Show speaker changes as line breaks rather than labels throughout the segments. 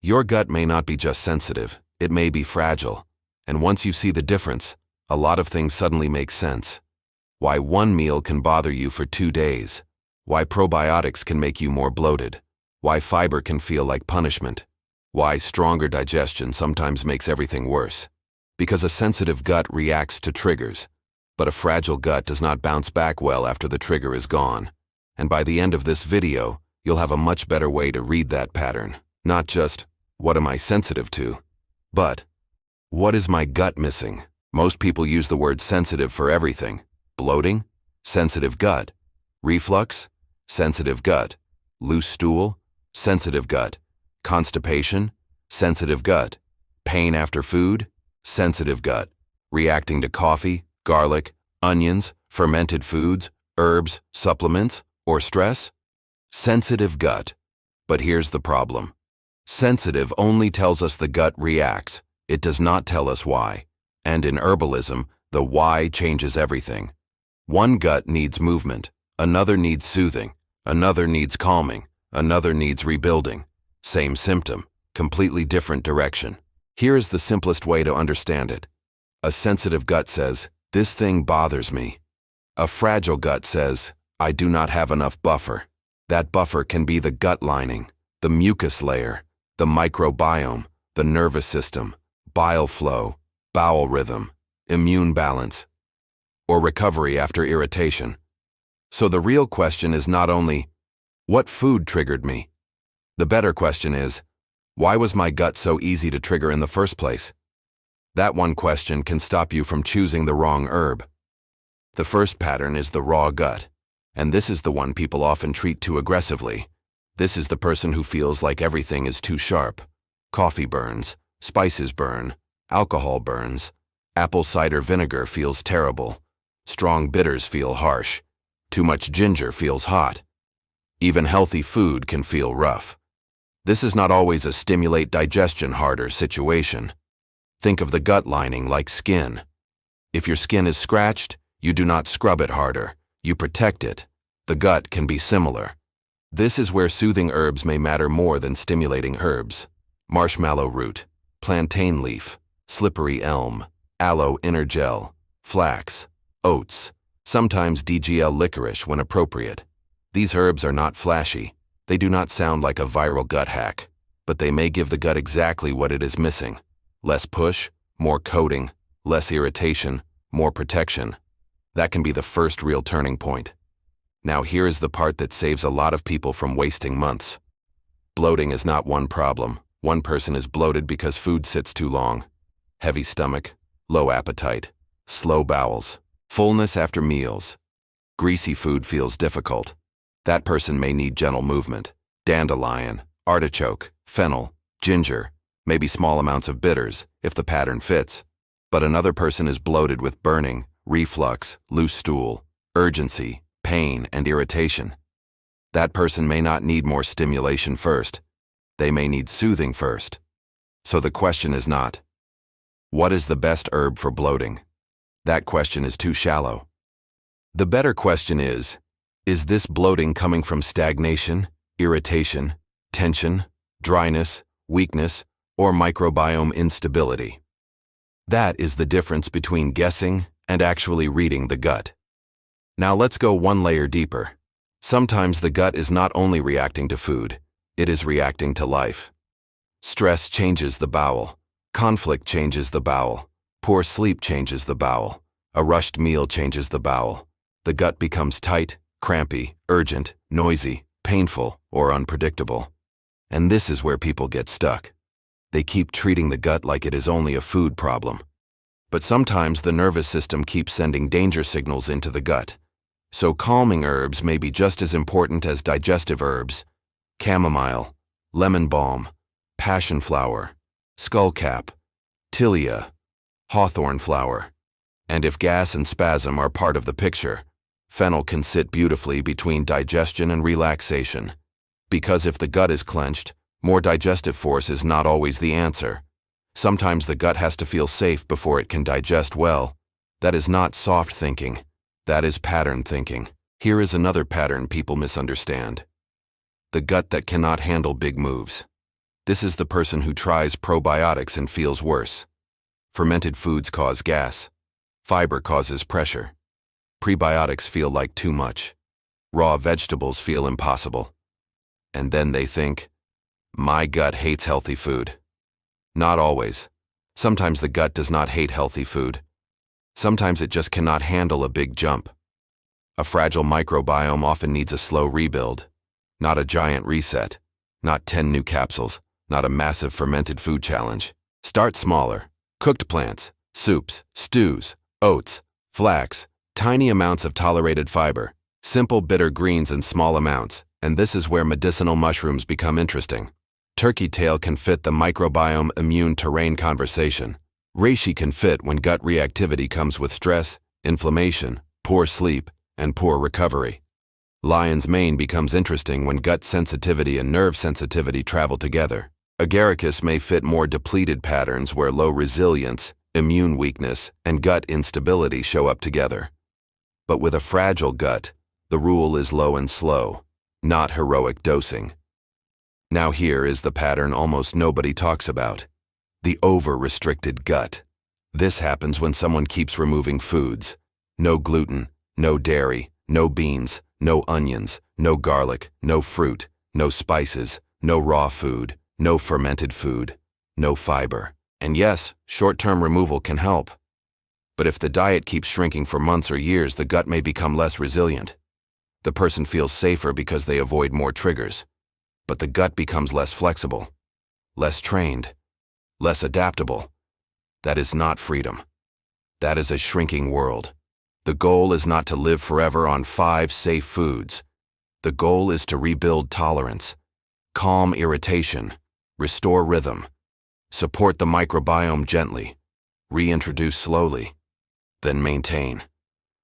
Your gut may not be just sensitive, it may be fragile. And once you see the difference, a lot of things suddenly make sense. Why one meal can bother you for 2 days. Why probiotics can make you more bloated. Why fiber can feel like punishment. Why stronger digestion sometimes makes everything worse. Because a sensitive gut reacts to triggers, but a fragile gut does not bounce back well after the trigger is gone. And by the end of this video, you'll have a much better way to read that pattern. Not just, what am I sensitive to? But, what is my gut missing? Most people use the word sensitive for everything. Bloating? Sensitive gut. Reflux? Sensitive gut. Loose stool? Sensitive gut. Constipation? Sensitive gut. Pain after food? Sensitive gut. Reacting to coffee, garlic, onions, fermented foods, herbs, supplements, or stress? Sensitive gut. But here's the problem. Sensitive only tells us the gut reacts. It does not tell us why. And in herbalism, the why changes everything. One gut needs movement, another needs soothing, another needs calming, another needs rebuilding. Same symptom, completely different direction. Here is the simplest way to understand it. A sensitive gut says, "This thing bothers me." A fragile gut says, "I do not have enough buffer." That buffer can be the gut lining, the mucus layer, the microbiome, the nervous system, bile flow, bowel rhythm, immune balance, or recovery after irritation. So the real question is not only, what food triggered me? The better question is, why was my gut so easy to trigger in the first place? That one question can stop you from choosing the wrong herb. The first pattern is the raw gut, and this is the one people often treat too aggressively. This is the person who feels like everything is too sharp. Coffee burns, spices burn, alcohol burns, apple cider vinegar feels terrible, strong bitters feel harsh, too much ginger feels hot. Even healthy food can feel rough. This is not always a stimulate digestion harder situation. Think of the gut lining like skin. If your skin is scratched, you do not scrub it harder, you protect it. The gut can be similar. This is where soothing herbs may matter more than stimulating herbs. Marshmallow root, plantain leaf, slippery elm, aloe inner gel, flax, oats, sometimes DGL licorice when appropriate. These herbs are not flashy. They do not sound like a viral gut hack, but they may give the gut exactly what it is missing. Less push, more coating, less irritation, more protection. That can be the first real turning point. Now here is the part that saves a lot of people from wasting months. Bloating is not one problem. One person is bloated because food sits too long. Heavy stomach, low appetite, slow bowels, fullness after meals. Greasy food feels difficult. That person may need gentle movement. Dandelion, artichoke, fennel, ginger, maybe small amounts of bitters, if the pattern fits. But another person is bloated with burning, reflux, loose stool, urgency, pain, and irritation. That person may not need more stimulation first. They may need soothing first. So the question is not, what is the best herb for bloating? That question is too shallow. The better question is this bloating coming from stagnation, irritation, tension, dryness, weakness, or microbiome instability? That is the difference between guessing and actually reading the gut. Now let's go one layer deeper. Sometimes the gut is not only reacting to food, it is reacting to life. Stress changes the bowel. Conflict changes the bowel. Poor sleep changes the bowel. A rushed meal changes the bowel. The gut becomes tight, crampy, urgent, noisy, painful, or unpredictable. And this is where people get stuck. They keep treating the gut like it is only a food problem. But sometimes the nervous system keeps sending danger signals into the gut. So calming herbs may be just as important as digestive herbs. Chamomile, lemon balm, passion flower, skullcap, tilia, hawthorn flower. And if gas and spasm are part of the picture, fennel can sit beautifully between digestion and relaxation. Because if the gut is clenched, more digestive force is not always the answer. Sometimes the gut has to feel safe before it can digest well. That is not soft thinking. That is pattern thinking. Here is another pattern people misunderstand. The gut that cannot handle big moves. This is the person who tries probiotics and feels worse. Fermented foods cause gas. Fiber causes pressure. Prebiotics feel like too much. Raw vegetables feel impossible. And then they think, my gut hates healthy food. Not always. Sometimes the gut does not hate healthy food. Sometimes it just cannot handle a big jump. A fragile microbiome often needs a slow rebuild, not a giant reset, not 10 new capsules, not a massive fermented food challenge. Start smaller. Cooked plants, soups, stews, oats, flax, tiny amounts of tolerated fiber, simple bitter greens in small amounts, and this is where medicinal mushrooms become interesting. Turkey tail can fit the microbiome immune terrain conversation. Reishi can fit when gut reactivity comes with stress, inflammation, poor sleep, and poor recovery. Lion's mane becomes interesting when gut sensitivity and nerve sensitivity travel together. Agaricus may fit more depleted patterns where low resilience, immune weakness, and gut instability show up together. But with a fragile gut, the rule is low and slow, not heroic dosing. Now here is the pattern almost nobody talks about. The over-restricted gut. This happens when someone keeps removing foods. No gluten, no dairy, no beans, no onions, no garlic, no fruit, no spices, no raw food, no fermented food, no fiber. And yes, short-term removal can help. But if the diet keeps shrinking for months or years, the gut may become less resilient. The person feels safer because they avoid more triggers. But the gut becomes less flexible, less trained, less adaptable. That is not freedom. That is a shrinking world. The goal is not to live forever on 5 safe foods. The goal is to rebuild tolerance, calm irritation, restore rhythm, support the microbiome gently, reintroduce slowly, then maintain.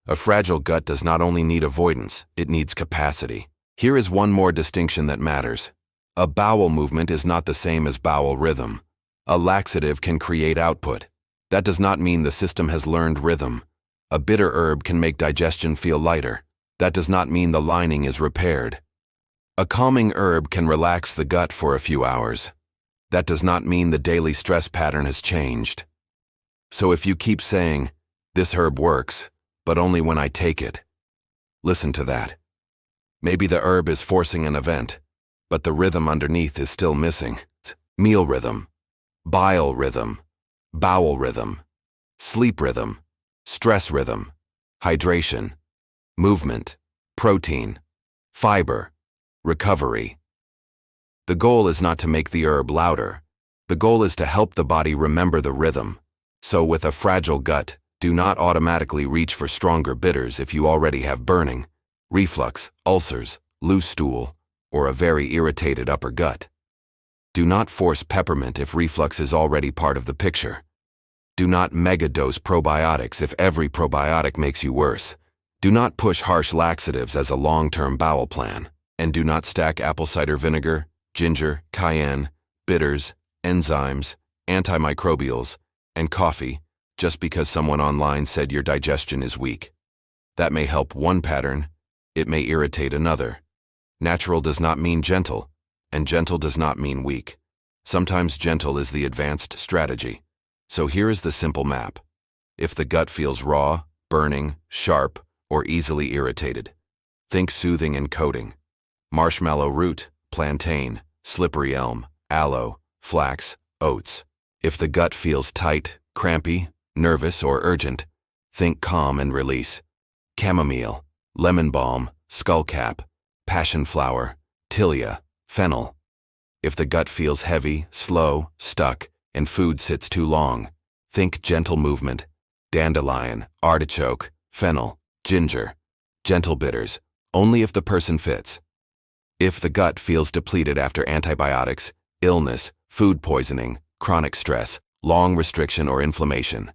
A fragile gut does not only need avoidance, it needs capacity. Here is one more distinction that matters. A bowel movement is not the same as bowel rhythm. A laxative can create output. That does not mean the system has learned rhythm. A bitter herb can make digestion feel lighter. That does not mean the lining is repaired. A calming herb can relax the gut for a few hours. That does not mean the daily stress pattern has changed. So if you keep saying, this herb works, but only when I take it, listen to that. Maybe the herb is forcing an event, but the rhythm underneath is still missing. Meal rhythm, bile rhythm, bowel rhythm, sleep rhythm, stress rhythm, hydration, movement, protein, fiber, recovery. The goal is not to make the herb louder. The goal is to help the body remember the rhythm. So with a fragile gut, do not automatically reach for stronger bitters if you already have burning, reflux, ulcers, loose stool, or a very irritated upper gut. Do not force peppermint if reflux is already part of the picture. Do not megadose probiotics if every probiotic makes you worse. Do not push harsh laxatives as a long-term bowel plan. And do not stack apple cider vinegar, ginger, cayenne, bitters, enzymes, antimicrobials, and coffee just because someone online said your digestion is weak. That may help one pattern, it may irritate another. Natural does not mean gentle, and gentle does not mean weak. Sometimes gentle is the advanced strategy. So here is the simple map. If the gut feels raw, burning, sharp, or easily irritated, think soothing and coating. Marshmallow root, plantain, slippery elm, aloe, flax, oats. If the gut feels tight, crampy, nervous, or urgent, think calm and release. Chamomile, lemon balm, skullcap, passion flower, tilia, fennel. If the gut feels heavy, slow, stuck, and food sits too long, think gentle movement. Dandelion, artichoke, fennel, ginger. Gentle bitters, only if the person fits. If the gut feels depleted after antibiotics, illness, food poisoning, chronic stress, long restriction or inflammation,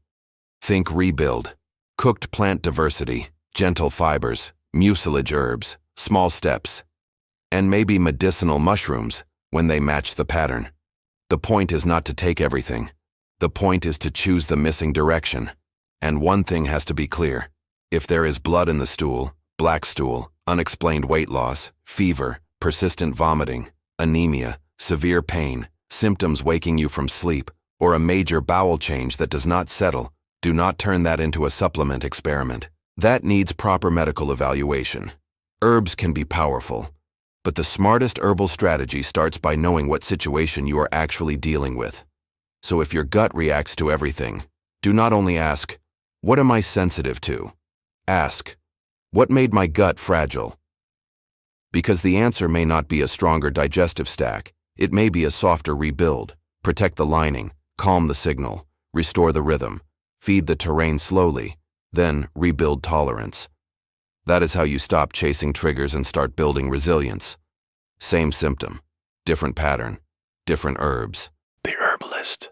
think rebuild. Cooked plant diversity, gentle fibers, mucilage herbs, small steps, and maybe medicinal mushrooms when they match the pattern. The point is not to take everything. The point is to choose the missing direction. And one thing has to be clear. If there is blood in the stool, black stool, unexplained weight loss, fever, persistent vomiting, anemia, severe pain, symptoms waking you from sleep, or a major bowel change that does not settle, do not turn that into a supplement experiment. That needs proper medical evaluation. Herbs can be powerful, but the smartest herbal strategy starts by knowing what situation you are actually dealing with. So if your gut reacts to everything, do not only ask, "What am I sensitive to?" Ask, "What made my gut fragile?" Because the answer may not be a stronger digestive stack, it may be a softer rebuild. Protect the lining, calm the signal, restore the rhythm, feed the terrain slowly, then rebuild tolerance. That is how you stop chasing triggers and start building resilience. Same symptom, different pattern, different herbs.
The Herbalist.